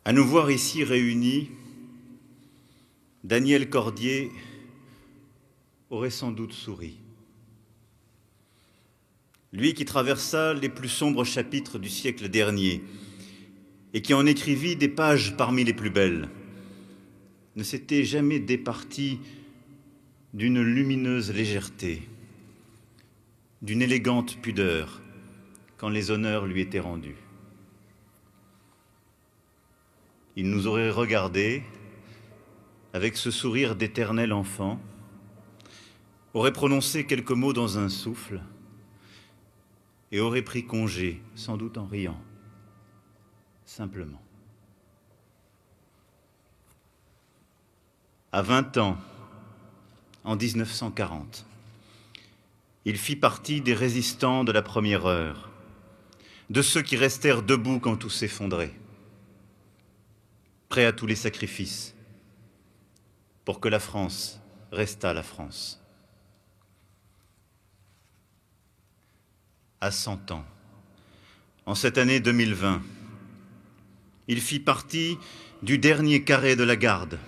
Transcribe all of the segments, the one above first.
À nous voir ici réunis, Daniel Cordier aurait sans doute souri. Lui qui traversa les plus sombres chapitres du siècle dernier et qui en écrivit des pages parmi les plus belles, ne s'était jamais départi d'une lumineuse légèreté, d'une élégante pudeur quand les honneurs lui étaient rendus. Il nous aurait regardés avec ce sourire d'éternel enfant, aurait prononcé quelques mots dans un souffle et aurait pris congé, sans doute en riant, simplement. À 20 ans, en 1940, il fit partie des résistants de la première heure, de ceux qui restèrent debout quand tout s'effondrait, prêts à tous les sacrifices pour que la France restât la France. À 100 ans, en cette année 2020, il fit partie du dernier carré de la garde,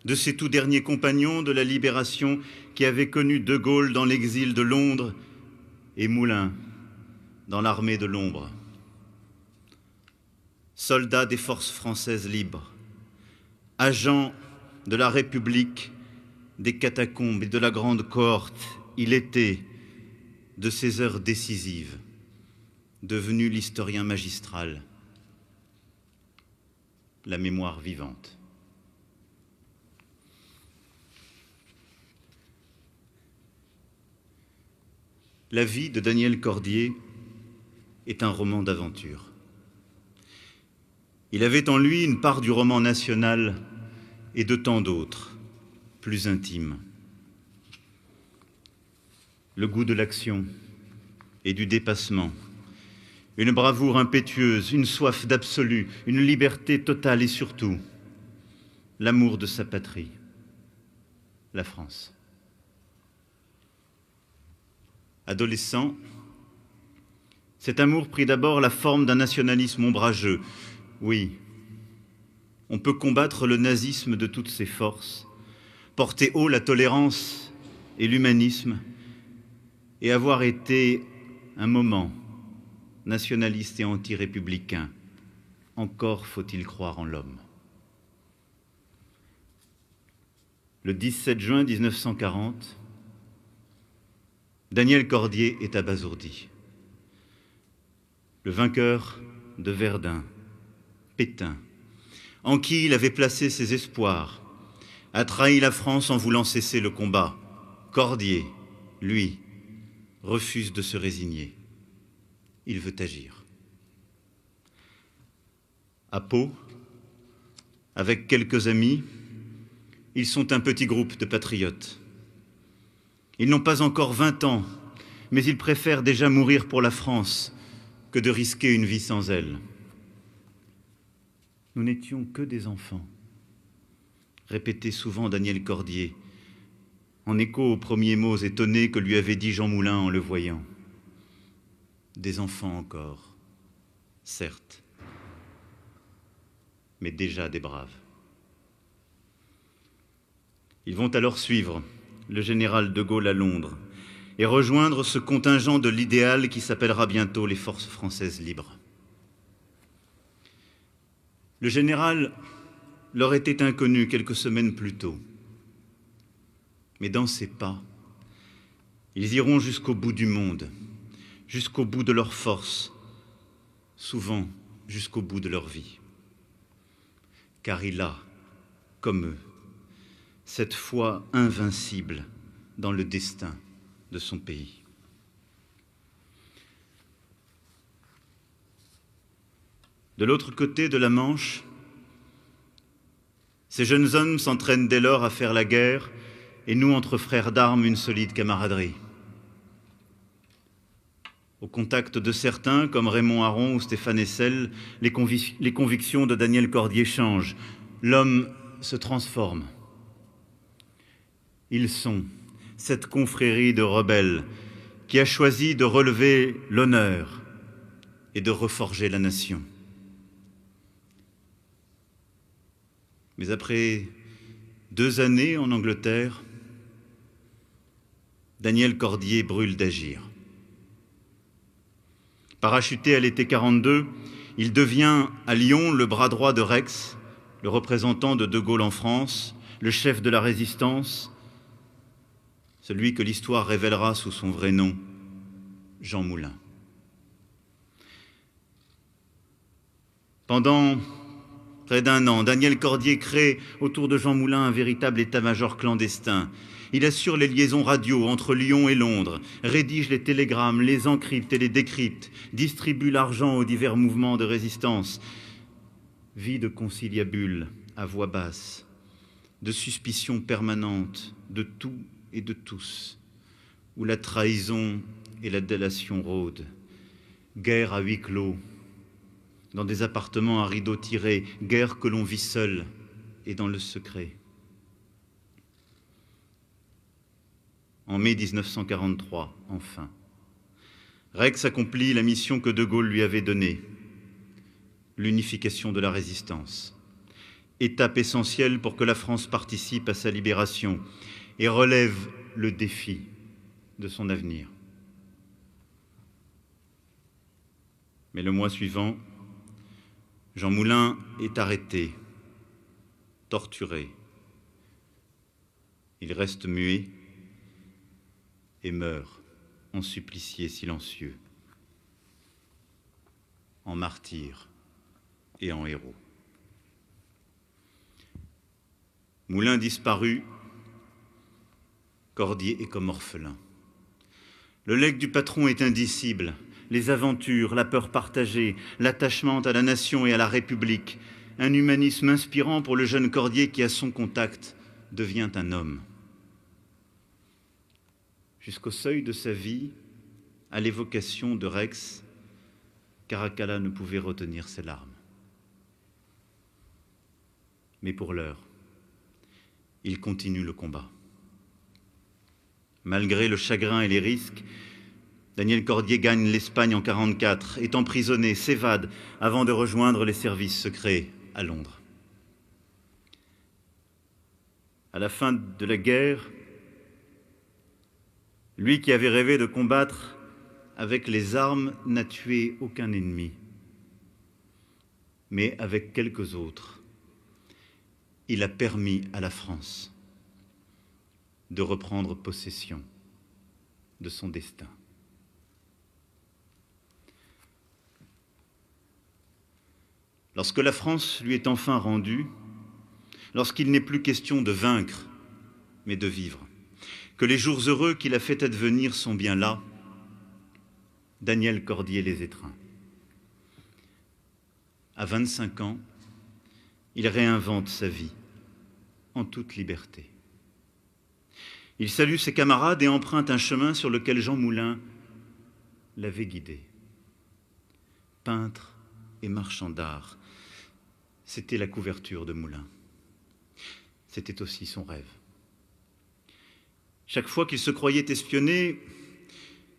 de ses tout derniers compagnons de la libération qui avaient connu De Gaulle dans l'exil de Londres et Moulin dans l'armée de l'ombre. Soldat des forces françaises libres, agent de la République, des catacombes et de la grande cohorte, il était, de ces heures décisives, devenu l'historien magistral, la mémoire vivante. La vie de Daniel Cordier est un roman d'aventure. Il avait en lui une part du roman national et de tant d'autres, plus intimes. Le goût de l'action et du dépassement, une bravoure impétueuse, une soif d'absolu, une liberté totale et surtout l'amour de sa patrie, la France. Adolescent, cet amour prit d'abord la forme d'un nationalisme ombrageux. Oui, on peut combattre le nazisme de toutes ses forces, porter haut la tolérance et l'humanisme, et avoir été un moment nationaliste et anti-républicain. Encore faut-il croire en l'homme. Le 17 juin 1940, Daniel Cordier est abasourdi. Le vainqueur de Verdun, Pétain, en qui il avait placé ses espoirs, a trahi la France en voulant cesser le combat. Cordier, lui, refuse de se résigner. Il veut agir. À Pau, avec quelques amis, ils sont un petit groupe de patriotes. Ils n'ont pas encore 20 ans, mais ils préfèrent déjà mourir pour la France que de risquer une vie sans elle. Nous n'étions que des enfants, répétait souvent Daniel Cordier, en écho aux premiers mots étonnés que lui avait dit Jean Moulin en le voyant. Des enfants encore, certes, mais déjà des braves. Ils vont alors suivre le général de Gaulle à Londres et rejoindre ce contingent de l'idéal qui s'appellera bientôt les Forces françaises libres. Le général leur était inconnu quelques semaines plus tôt. Mais dans ces pas, ils iront jusqu'au bout du monde, jusqu'au bout de leur force, souvent jusqu'au bout de leur vie. Car il a, comme eux, cette foi invincible dans le destin de son pays. De l'autre côté de la Manche, ces jeunes hommes s'entraînent dès lors à faire la guerre et nouent entre frères d'armes une solide camaraderie. Au contact de certains, comme Raymond Aron ou Stéphane Hessel, les convictions de Daniel Cordier changent. L'homme se transforme. Ils sont cette confrérie de rebelles qui a choisi de relever l'honneur et de reforger la nation. Mais après 2 années en Angleterre, Daniel Cordier brûle d'agir. Parachuté à l'été 42, il devient à Lyon le bras droit de Rex, le représentant de De Gaulle en France, le chef de la résistance, celui que l'histoire révélera sous son vrai nom, Jean Moulin. Pendant près d'1 an, Daniel Cordier crée autour de Jean Moulin un véritable état-major clandestin. Il assure les liaisons radio entre Lyon et Londres, rédige les télégrammes, les encrypte et les décrypte, distribue l'argent aux divers mouvements de résistance, vie de conciliabule à voix basse, de suspicion permanente de tout et de tous, où la trahison et la délation rôdent, guerre à huis clos, dans des appartements à rideaux tirés, guerre que l'on vit seul et dans le secret. En mai 1943, enfin, Rex accomplit la mission que De Gaulle lui avait donnée, l'unification de la résistance, étape essentielle pour que la France participe à sa libération et relève le défi de son avenir. Mais le mois suivant, Jean Moulin est arrêté, torturé. Il reste muet et meurt en supplicié silencieux, en martyr et en héros. Moulin disparu, Cordier est comme orphelin. Le legs du patron est indicible. Les aventures, la peur partagée, l'attachement à la nation et à la République, un humanisme inspirant pour le jeune Cordier qui, à son contact, devient un homme. Jusqu'au seuil de sa vie, à l'évocation de Rex, Caracalla ne pouvait retenir ses larmes. Mais pour l'heure, il continue le combat. Malgré le chagrin et les risques, Daniel Cordier gagne l'Espagne en 1944, est emprisonné, s'évade avant de rejoindre les services secrets à Londres. À la fin de la guerre, lui qui avait rêvé de combattre avec les armes n'a tué aucun ennemi, mais avec quelques autres, il a permis à la France de reprendre possession de son destin. Lorsque la France lui est enfin rendue, lorsqu'il n'est plus question de vaincre, mais de vivre, que les jours heureux qu'il a fait advenir sont bien là, Daniel Cordier les étreint. À 25 ans, il réinvente sa vie en toute liberté. Il salue ses camarades et emprunte un chemin sur lequel Jean Moulin l'avait guidé. Peintre et marchand d'art, c'était la couverture de Moulin. C'était aussi son rêve. Chaque fois qu'il se croyait espionné,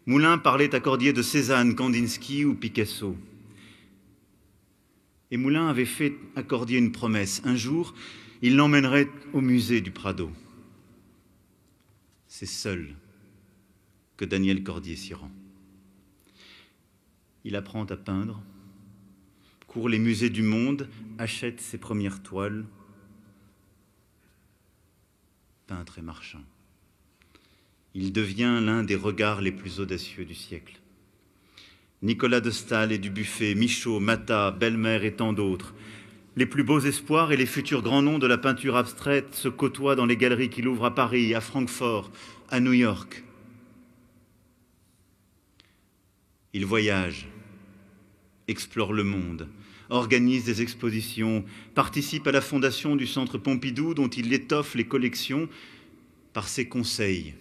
Moulin parlait à Cordier de Cézanne, Kandinsky ou Picasso. Et Moulin avait fait à Cordier une promesse. Un jour, il l'emmènerait au musée du Prado. C'est seul que Daniel Cordier s'y rend. Il apprend à peindre, court les musées du monde, achète ses premières toiles. Peintre et marchand. Il devient l'un des regards les plus audacieux du siècle. Nicolas de Staël et Dubuffet, Michaud, Matta, Belmer et tant d'autres. Les plus beaux espoirs et les futurs grands noms de la peinture abstraite se côtoient dans les galeries qu'il ouvre à Paris, à Francfort, à New York. Il voyage, explore le monde, organise des expositions, participe à la fondation du Centre Pompidou dont il étoffe les collections par ses conseils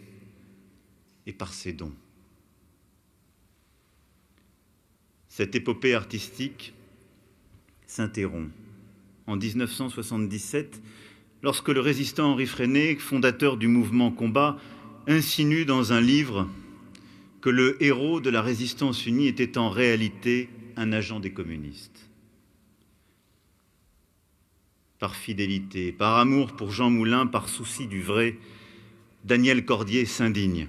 et par ses dons. Cette épopée artistique s'interrompt en 1977 lorsque le résistant Henri Freinet, fondateur du mouvement Combat, insinue dans un livre que le héros de la résistance unie était en réalité un agent des communistes. par fidélité, par amour pour Jean Moulin, par souci du vrai, Daniel Cordier s'indigne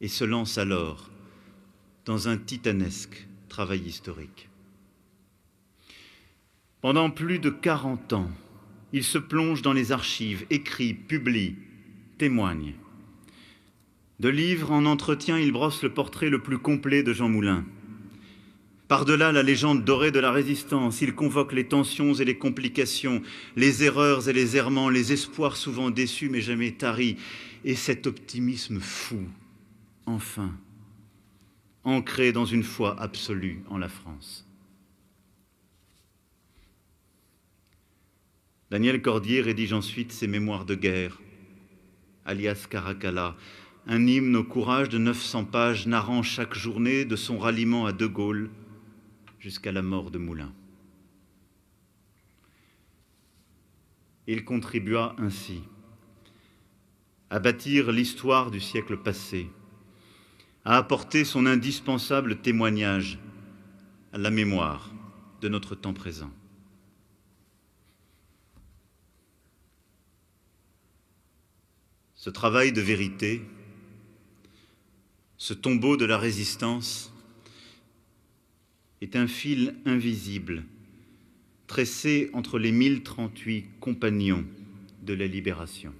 et se lance alors dans un titanesque travail historique. Pendant plus de 40 ans, il se plonge dans les archives, écrit, publie, témoigne. De livre en entretien, il brosse le portrait le plus complet de Jean Moulin. Par-delà la légende dorée de la résistance, il convoque les tensions et les complications, les erreurs et les errements, les espoirs souvent déçus mais jamais taris, et cet optimisme fou, enfin, ancré dans une foi absolue en la France. Daniel Cordier rédige ensuite ses mémoires de guerre, alias Caracalla, un hymne au courage de 900 pages narrant chaque journée de son ralliement à De Gaulle jusqu'à la mort de Moulin. Il contribua ainsi à bâtir l'histoire du siècle passé, à apporter son indispensable témoignage à la mémoire de notre temps présent. Ce travail de vérité, ce tombeau de la résistance, est un fil invisible tressé entre les 1038 compagnons de la Libération.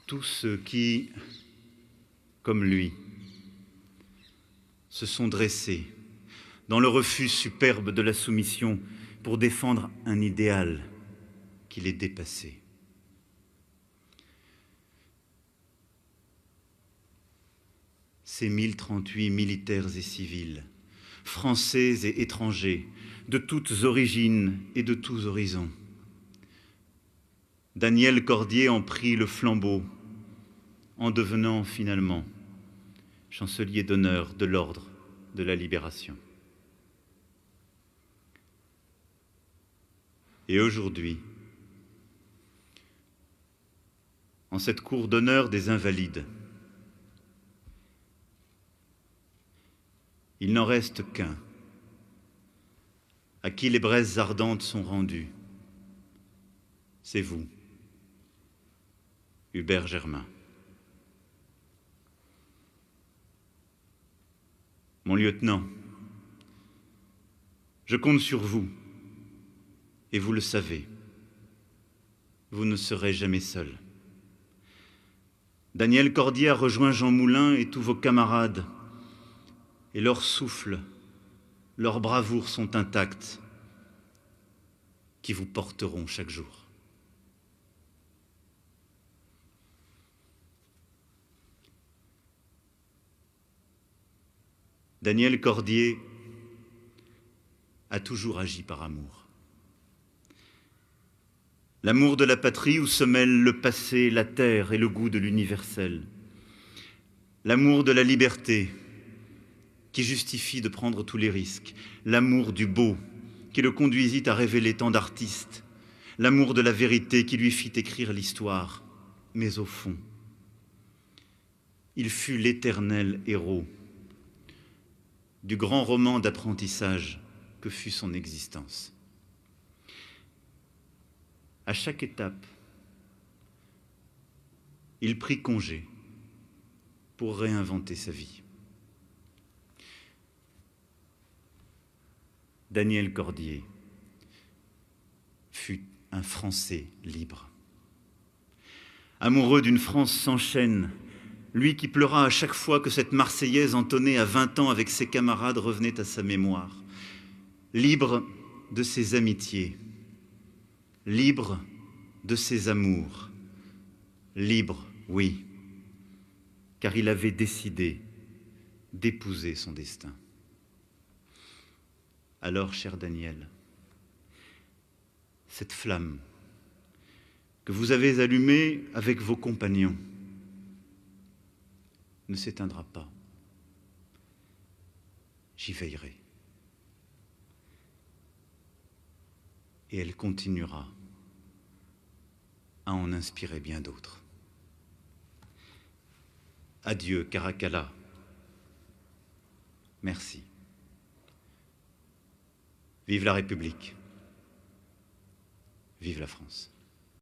Tous ceux qui, comme lui, se sont dressés dans le refus superbe de la soumission pour défendre un idéal qui les dépassait. Ces 1038 militaires et civils, français et étrangers, de toutes origines et de tous horizons. Daniel Cordier en prit le flambeau, en devenant finalement chancelier d'honneur de l'Ordre de la Libération. Et aujourd'hui, en cette cour d'honneur des Invalides, il n'en reste qu'un, à qui les braises ardentes sont rendues. C'est vous, Hubert Germain. Mon lieutenant, je compte sur vous, et vous le savez, vous ne serez jamais seul. Daniel Cordier a rejoint Jean Moulin et tous vos camarades, et leur souffle, leur bravoure sont intacts, qui vous porteront chaque jour. Daniel Cordier a toujours agi par amour. L'amour de la patrie où se mêlent le passé, la terre et le goût de l'universel. L'amour de la liberté qui justifie de prendre tous les risques. L'amour du beau qui le conduisit à révéler tant d'artistes. L'amour de la vérité qui lui fit écrire l'histoire. Mais au fond, il fut l'éternel héros du grand roman d'apprentissage que fut son existence. À chaque étape, il prit congé pour réinventer sa vie. Daniel Cordier fut un Français libre. Amoureux d'une France sans chaîne, lui qui pleura à chaque fois que cette Marseillaise entonnée à 20 ans avec ses camarades revenait à sa mémoire. Libre de ses amitiés, libre de ses amours, libre, oui, car il avait décidé d'épouser son destin. Alors, cher Daniel, cette flamme que vous avez allumée avec vos compagnons ne s'éteindra pas. J'y veillerai. Et elle continuera à en inspirer bien d'autres. Adieu, Caracalla. Merci. Vive la République. Vive la France.